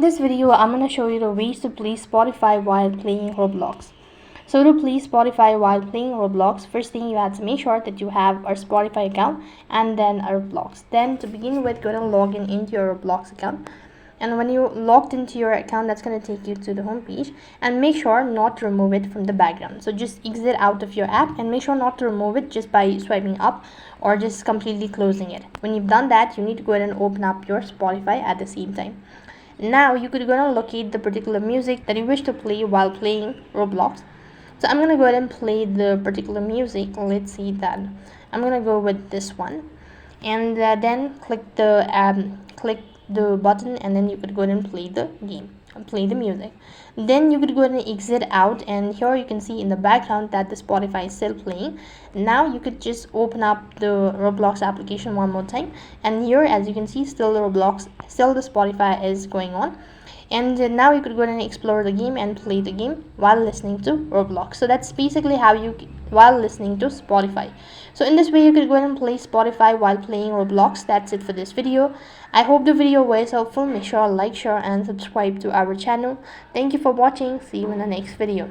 this video, I'm going to show you the ways to play Spotify while playing Roblox. So to play Spotify while playing Roblox, first thing you have to make sure that you have a Spotify account and then a Roblox. Then to begin with, go ahead and log in into your Roblox account. And when you logged into your account, that's going to take you to the home page, and make sure not to remove it from the background. So just exit out of your app and make sure not to remove it just by swiping up or just completely closing it. When you've done that, you need to go ahead and open up your Spotify at the same time. Now you could go and locate the particular music that you wish to play while playing Roblox. So I'm gonna go ahead and play the particular music. Let's see that I'm gonna go with this one, and then click the button, and then you could go ahead and play the game and play the music. Then you could go ahead and exit out, and here you can see in the background that the Spotify is still playing. Now you could just open up the Roblox application one more time, and here as you can see, still the Spotify is going on. And now you could go ahead and explore the game and play the game while listening to Roblox. So that's basically how you while listening to Spotify. So in this way, you could go ahead and play Spotify while playing Roblox. That's it for this video. I hope the video was helpful. Make sure to like, share and subscribe to our channel. Thank you for watching. See you in the next video.